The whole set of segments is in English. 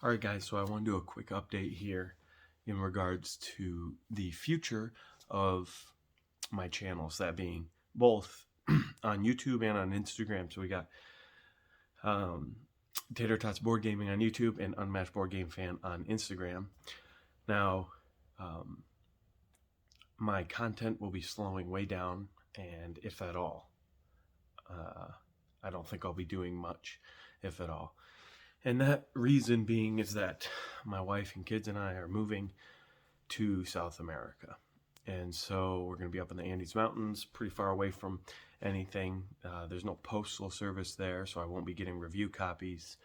All right, guys, so I want to do a quick update here in regards to the future of my channels, that being both on YouTube and on Instagram. So we got um, Tater Tots Board Gaming on YouTube and Unmatched Board Game Fan on Instagram. Now, um, my content will be slowing way down, and if at all, uh, I don't think I'll be doing much, if at all. And that reason being is that my wife and kids and I are moving to South America. And so we're going to be up in the Andes Mountains, pretty far away from anything. There's no postal service there, so I won't be getting review copies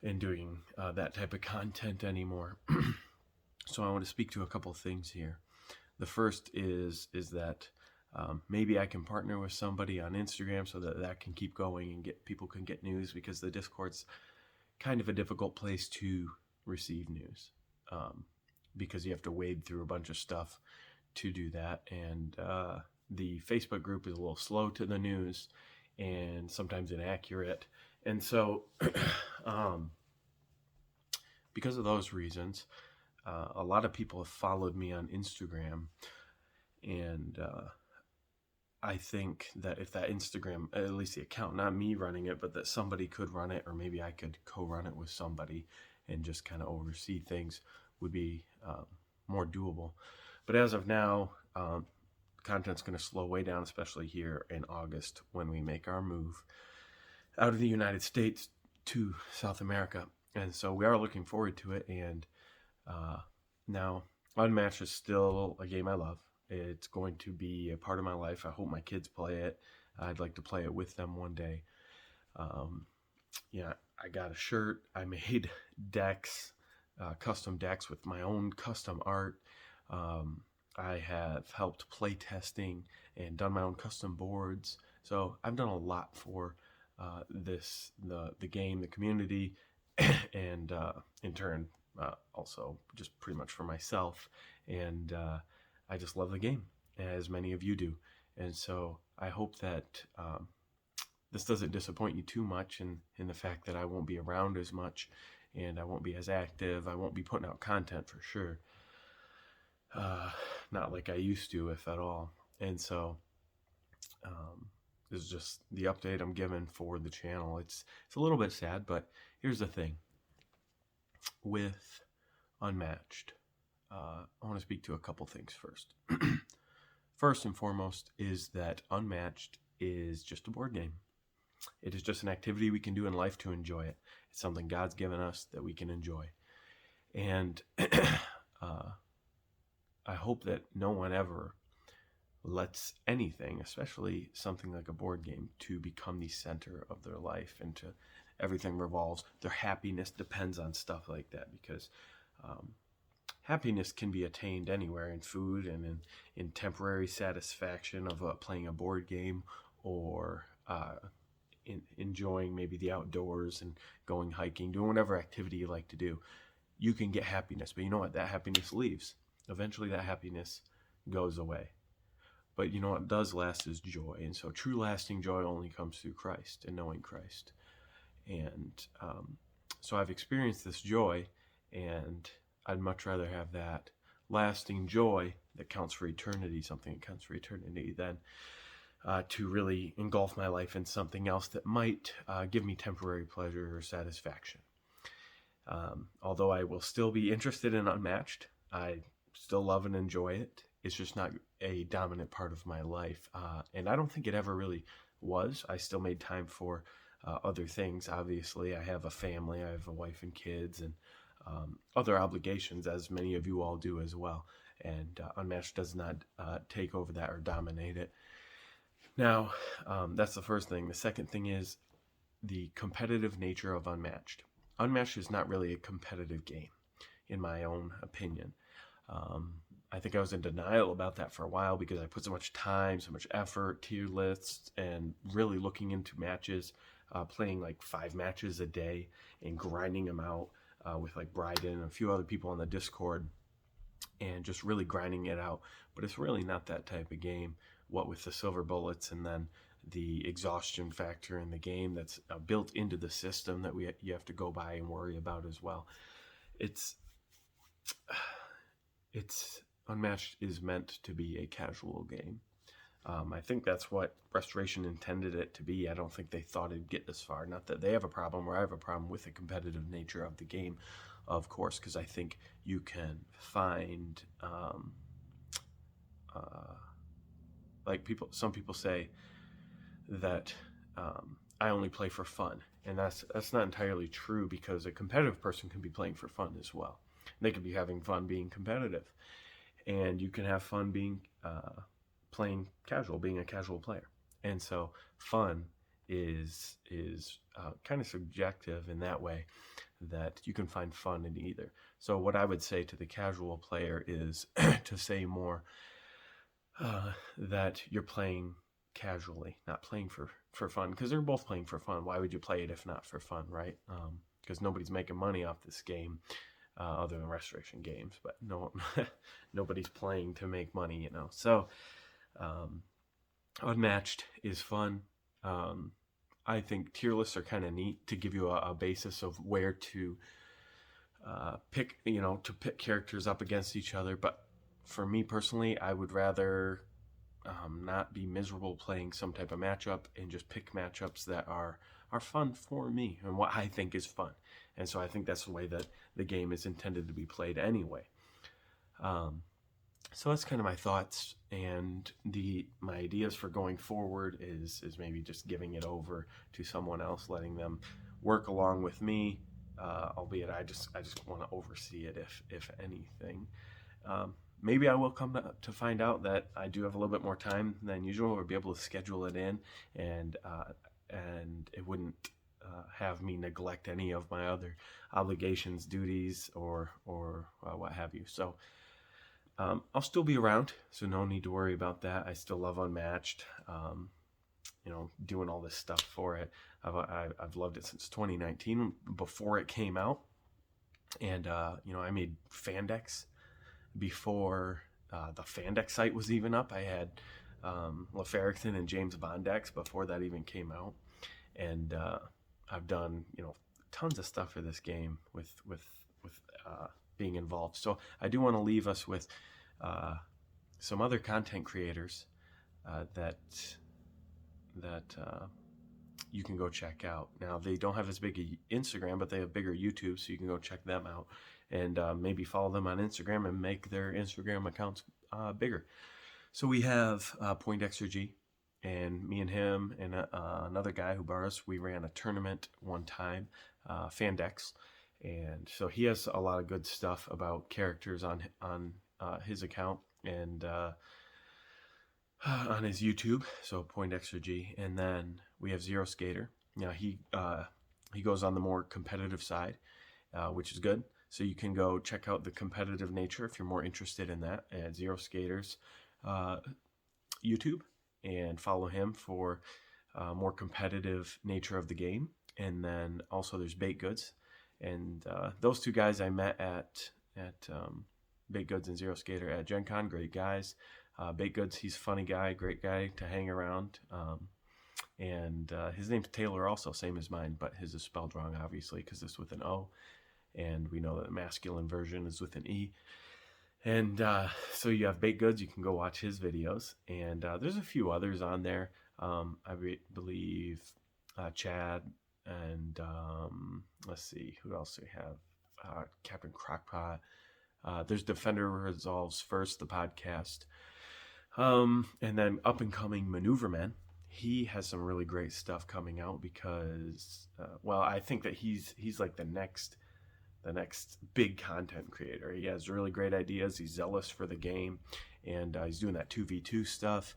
and doing that type of content anymore. So I want to speak to a couple things here. The first is that maybe I can partner with somebody on Instagram so that can keep going and people can get news, because the Discord's kind of a difficult place to receive news, because you have to wade through a bunch of stuff to do that. And the Facebook group is a little slow to the news and sometimes inaccurate. And so because of those reasons, a lot of people have followed me on Instagram. And I think that if that Instagram, at least the account, not me running it, but that somebody could run it, or maybe I could co-run it with somebody and just kind of oversee things, would be more doable. But as of now, content's going to slow way down, especially here in August when we make our move out of the United States to South America. And so we are looking forward to it. And now, Unmatched is still a game I love. It's going to be a part of my life. I hope my kids play it. I'd like to play it with them one day. Yeah, I got a shirt. I made decks, custom decks with my own custom art. I have helped play testing and done my own custom boards. So I've done a lot for the game, the community, and in turn, also just pretty much for myself. And I just love the game, as many of you do. And so I hope that this doesn't disappoint you too much in the fact that I won't be around as much and I won't be as active. I won't be putting out content for sure. Not like I used to, if at all. And so this is just the update I'm giving for the channel. It's a little bit sad, but here's the thing. With Unmatched, I want to speak to a couple things first. First and foremost is that Unmatched is just a board game. It is just an activity we can do in life to enjoy it. It's something God's given us that we can enjoy. And I hope that no one ever lets anything, especially something like a board game, to become the center of their life, and to everything revolves. Their happiness depends on stuff like that, because happiness can be attained anywhere, in food and in temporary satisfaction of playing a board game, or enjoying maybe the outdoors and going hiking, doing whatever activity you like to do. You can get happiness, but you know what? That happiness leaves. Eventually that happiness goes away. But you know what does last is joy. And so true lasting joy only comes through Christ and knowing Christ. And so I've experienced this joy, and I'd much rather have that lasting joy that counts for eternity, something that counts for eternity, than to really engulf my life in something else that might give me temporary pleasure or satisfaction. Although I will still be interested in Unmatched, I still love and enjoy it. It's just not a dominant part of my life. And I don't think it ever really was. I still made time for other things. Obviously, I have a family, I have a wife and kids, and other obligations, as many of you all do as well. And Unmatched does not take over that or dominate it. Now, that's the first thing. The second thing is the competitive nature of Unmatched. Unmatched is not really a competitive game, in my own opinion. I think I was in denial about that for a while, because I put so much time, so much effort, tier lists, and really looking into matches, playing like 5 matches a day and grinding them out with like Bryden and a few other people on the Discord, and just really grinding it out. But it's really not that type of game, what with the silver bullets and then the exhaustion factor in the game that's built into the system that you have to go by and worry about as well. It's Unmatched is meant to be a casual game. I think that's what Restoration intended it to be. I don't think they thought it'd get this far. Not that they have a problem or I have a problem with the competitive nature of the game, of course, because I think you can find, some people say that I only play for fun, and that's not entirely true, because a competitive person can be playing for fun as well. They could be having fun being competitive, and you can have fun being playing casual, being a casual player. And so fun is kind of subjective in that way, that you can find fun in either. So what I would say to the casual player is to say more that you're playing casually, not playing for fun, because they're both playing for fun. Why would you play it if not for fun, right? Because nobody's making money off this game, other than Restoration Games, but nobody's playing to make money, So Unmatched is fun. I think tier lists are kind of neat to give you a basis of where to pick characters up against each other. But for me personally, I would rather not be miserable playing some type of matchup and just pick matchups that are fun for me and what I think is fun. And so I think that's the way that the game is intended to be played anyway. So that's kind of my thoughts, and my ideas for going forward is maybe just giving it over to someone else, letting them work along with me, albeit I just want to oversee it if anything. Maybe I will come to find out that I do have a little bit more time than usual, or be able to schedule it in, and it wouldn't have me neglect any of my other obligations, duties, or what have you. So I'll still be around, so no need to worry about that. I still love Unmatched, doing all this stuff for it. I've loved it since 2019, before it came out. And, I made Fandex before the Fandex site was even up. I had LaFerrickson and James Bondex before that even came out. And I've done, tons of stuff for this game with being involved. So I do want to leave us with some other content creators that you can go check out. Now, they don't have as big a Instagram, but they have bigger YouTube, so you can go check them out and maybe follow them on Instagram and make their Instagram accounts bigger. So we have Poindexter, and me and him and another guy who borrowed us, we ran a tournament one time, Fandex. And so he has a lot of good stuff about characters on his account and on his YouTube. So Poindexter. And then we have Zero Skater. Now he goes on the more competitive side, which is good. So you can go check out the competitive nature if you're more interested in that at Zero Skater's YouTube, and follow him for more competitive nature of the game. And then also there's Baked Goods. And those two guys I met at Baked Goods and Zero Skater at Gen Con. Great guys. Baked Goods, he's a funny guy, great guy to hang around. And his name's Taylor also, same as mine, but his is spelled wrong, obviously, because it's with an O. And we know that the masculine version is with an E. And so you have Baked Goods, you can go watch his videos. And there's a few others on there. I believe Chad, and let's see, who else do we have? Captain Crockpot. There's Defender Resolves First, the podcast. And then up and coming Maneuverman. He has some really great stuff coming out because, I think that he's like the next big content creator. He has really great ideas. He's zealous for the game, and he's doing that 2v2 stuff.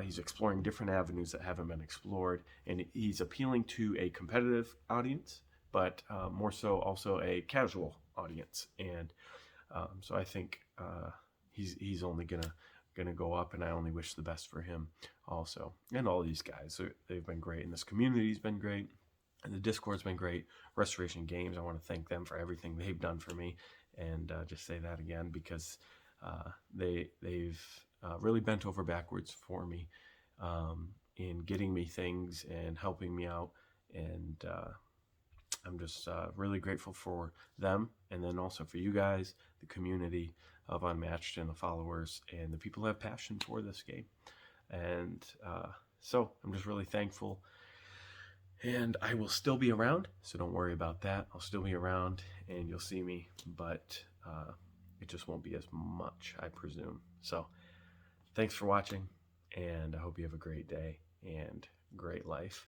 He's exploring different avenues that haven't been explored, and he's appealing to a competitive audience, but more so also a casual audience. And so I think he's only gonna go up, and I only wish the best for him also. And all these guys, they've been great, and this community's been great, and the Discord's been great. Restoration Games, I want to thank them for everything they've done for me, and just say that again, because they've really bent over backwards for me in getting me things and helping me out. And I'm just really grateful for them, and then also for you guys, the community of Unmatched, and the followers, and the people who have passion for this game. And so I'm just really thankful. And I will still be around, so don't worry about that. I'll still be around, and you'll see me, but it just won't be as much, I presume. So thanks for watching, and I hope you have a great day and great life.